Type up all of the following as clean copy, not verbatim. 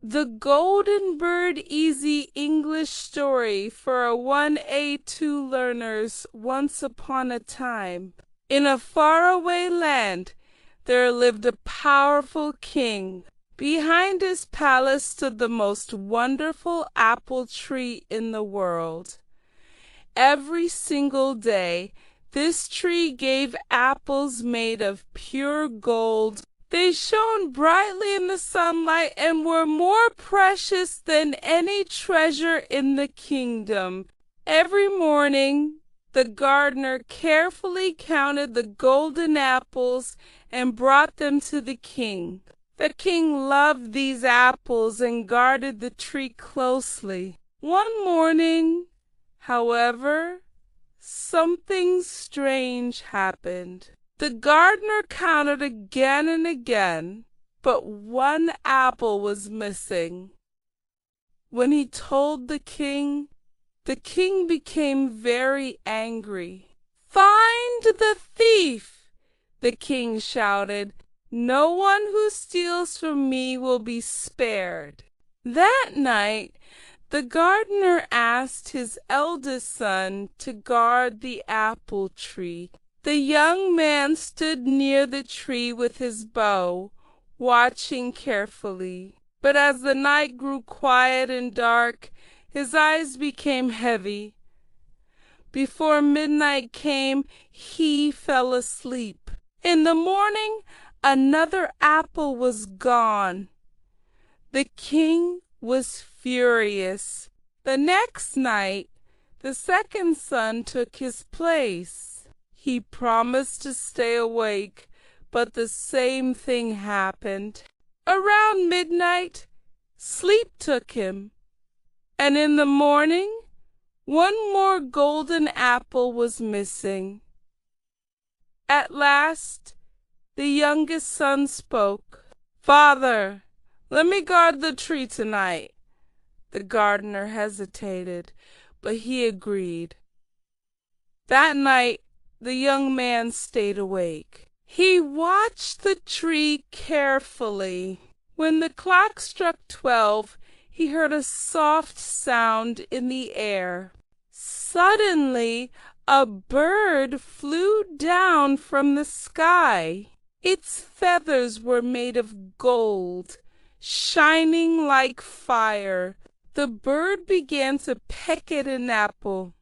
The Golden Bird Easy English Story for 1A2 learners. Once upon a time, in a faraway land, there lived a powerful king. Behind his palace stood the most wonderful apple tree in the world. Every single day, this tree gave apples made of pure gold. They shone brightly in the sunlight and were more precious than any treasure in the kingdom. Every morning, the gardener carefully counted the golden apples and brought them to the king. The king loved these apples and guarded the tree closely. One morning, however, something strange happened. The gardener counted again and again, but one apple was missing. When he told the king became very angry. "Find the thief!" the king shouted. "No one who steals from me will be spared." That night, the gardener asked his eldest son to guard the apple tree. The young man stood near the tree with his bow, watching carefully. But as the night grew quiet and dark, his eyes became heavy. Before midnight came, he fell asleep. In the morning, another apple was gone. The king was furious. The next night, the second son took his place. He promised to stay awake, but the same thing happened. Around midnight, sleep took him, and in the morning, one more golden apple was missing. At last, the youngest son spoke. "Father, let me guard the tree tonight." The gardener hesitated, but he agreed. That night, the young man stayed awake. He watched the tree carefully. When the clock struck 12, he heard a soft sound in the air. Suddenly, a bird flew down from the sky. Its feathers were made of gold, shining like fire. The bird began to peck at an apple.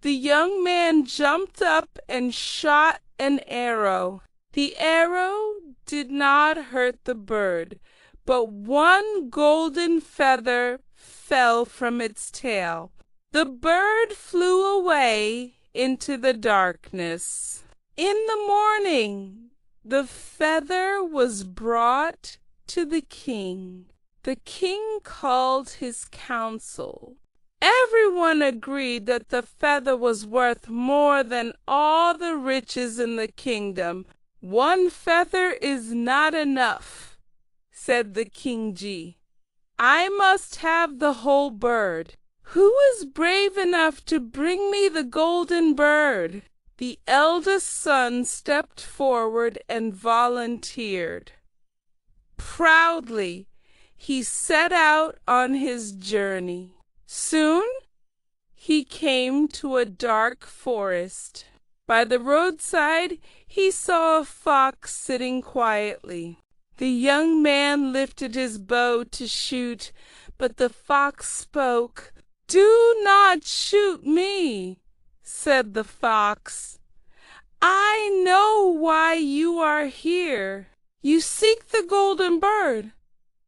The young man jumped up and shot an arrow. The arrow did not hurt the bird, but one golden feather fell from its tail. The bird flew away into the darkness. In the morning, the feather was brought to the king. The king called his council. Everyone agreed that the feather was worth more than all the riches in the kingdom. "One feather is not enough," said the king G. "I must have the whole bird. Who is brave enough to bring me the golden bird?" The eldest son stepped forward and volunteered. Proudly, he set out on his journey. Soon he came to a dark forest. By the roadside he saw a fox sitting quietly. The young man lifted his bow to shoot, but the fox spoke. "Do not shoot me," said the fox. "I know why you are here. You seek the golden bird.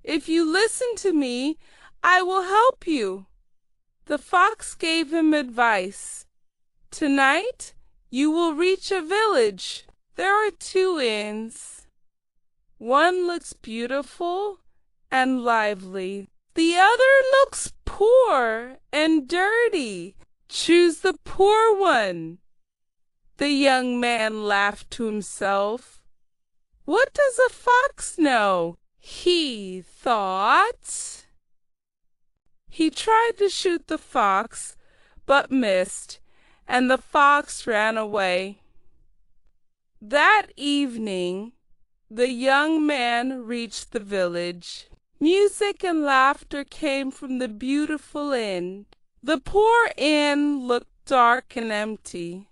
If you listen to me, I will help you." The fox gave him advice. "Tonight you will reach a village. There are 2 inns. One looks beautiful and lively. The other looks poor and dirty. Choose the poor one." The young man laughed to himself. "What does a fox know?" he thought. He tried to shoot the fox, but missed, and the fox ran away. That evening, the young man reached the village. Music and laughter came from the beautiful inn. The poor inn looked dark and empty.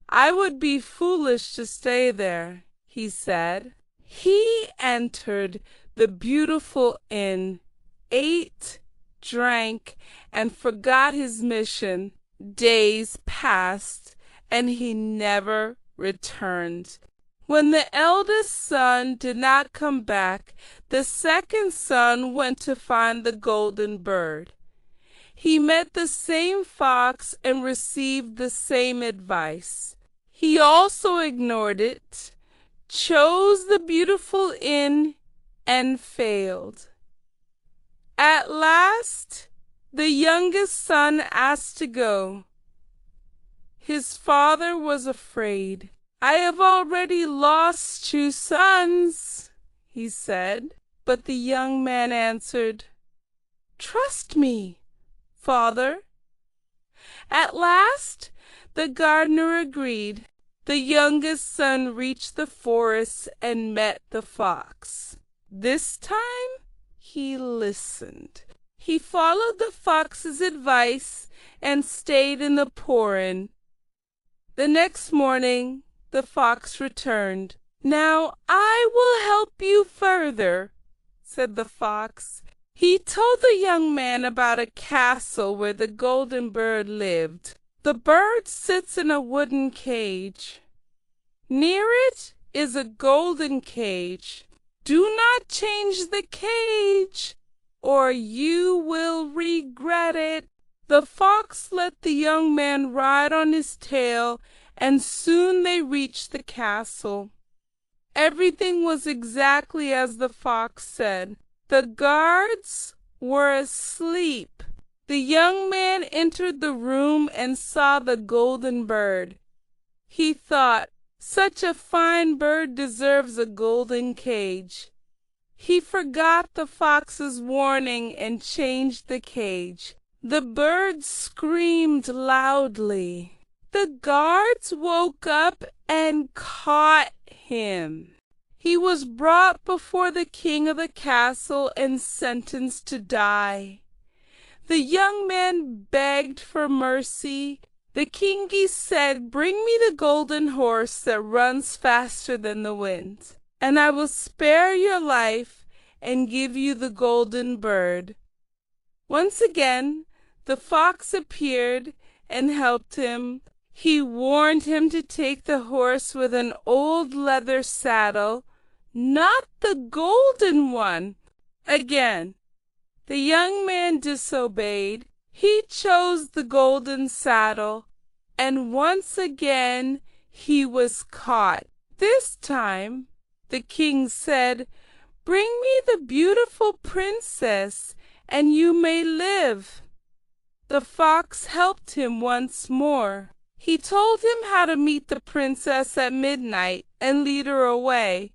"I would be foolish to stay there," he said. He entered the beautiful inn, ate, drank, and forgot his mission. Days passed, and he never returned. When the eldest son did not come back, the second son went to find the golden bird. He met the same fox and received the same advice. He also ignored it, chose the beautiful inn, and failed. At last, the youngest son asked to go. His father was afraid. "I have already lost 2 sons," he said. But the young man answered, "Trust me, father." At last, the gardener agreed. The youngest son reached the forest and met the fox. This time, he listened. He followed the fox's advice and stayed in the poor inn. The next morning, the fox returned. "Now I will help you further," said the fox. He told the young man about a castle where the golden bird lived. The bird sits in a wooden cage. Near it is a golden cage. Do not change the cage, or you will regret it. The fox let the young man ride on his tail, and soon they reached the castle. Everything was exactly as the fox said. The guards were asleep. The young man entered the room and saw the golden bird. He thought, "Such a fine bird deserves a golden cage." He forgot the fox's warning and changed the cage. The bird screamed loudly. The guards woke up and caught him. He was brought before the king of the castle and sentenced to die. The young man begged for mercy. The king said, "Bring me the golden horse that runs faster than the wind, and I will spare your life and give you the golden bird." Once again, the fox appeared and helped him. He warned him to take the horse with an old leather saddle, not the golden one. Again, the young man disobeyed. He chose the golden saddle, and once again he was caught. This time, the king said, "Bring me the beautiful princess, and you may live." The fox helped him once more. He told him how to meet the princess at midnight and lead her away,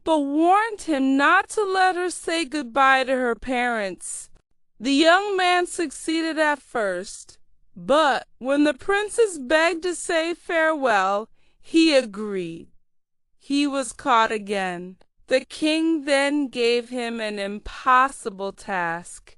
but warned him not to let her say goodbye to her parents. The young man succeeded at first, but when the princess begged to say farewell, he agreed. He was caught again. The king then gave him an impossible task: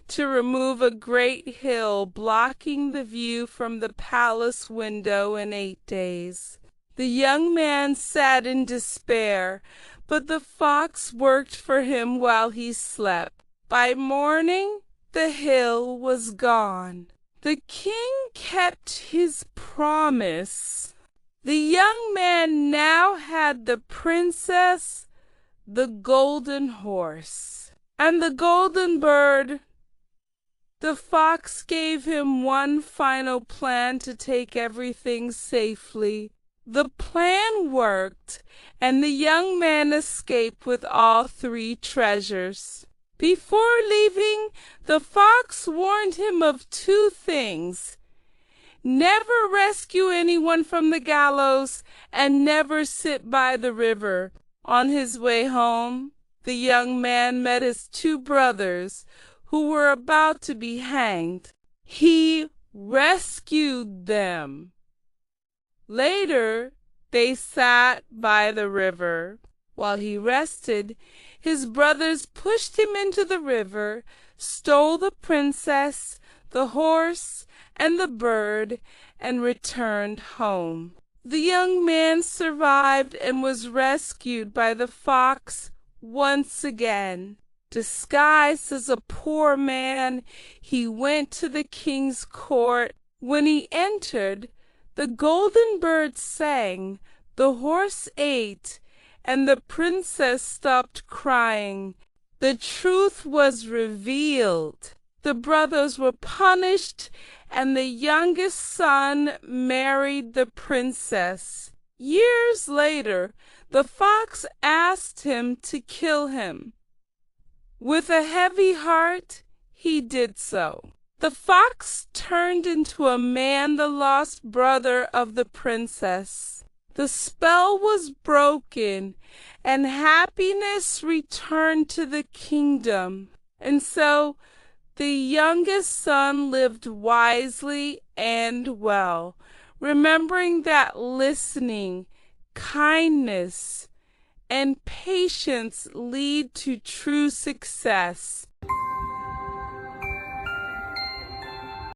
to remove a great hill blocking the view from the palace window in 8 days. The young man sat in despair, but the fox worked for him while he slept. By morning, the hill was gone. The king kept his promise. The young man now had the princess, the golden horse, and the golden bird. The fox gave him one final plan to take everything safely. The plan worked, and the young man escaped with all 3 treasures. Before leaving, the fox warned him of 2 things: never rescue anyone from the gallows, and never sit by the river. On his way home, the young man met his 2 brothers, who were about to be hanged. He rescued them. Later, they sat by the river. While he rested, his brothers pushed him into the river, stole the princess, the horse, and the bird, and returned home. The young man survived and was rescued by the fox once again. Disguised as a poor man, he went to the king's court. When he entered, the golden bird sang, the horse ate, and the princess stopped crying. The truth was revealed. The brothers were punished, and the youngest son married the princess. Years later, the fox asked him to kill him. With a heavy heart, he did so. The fox turned into a man, the lost brother of the princess. The spell was broken, and happiness returned to the kingdom. And so the youngest son lived wisely and well, remembering that listening, kindness, and patience lead to true success.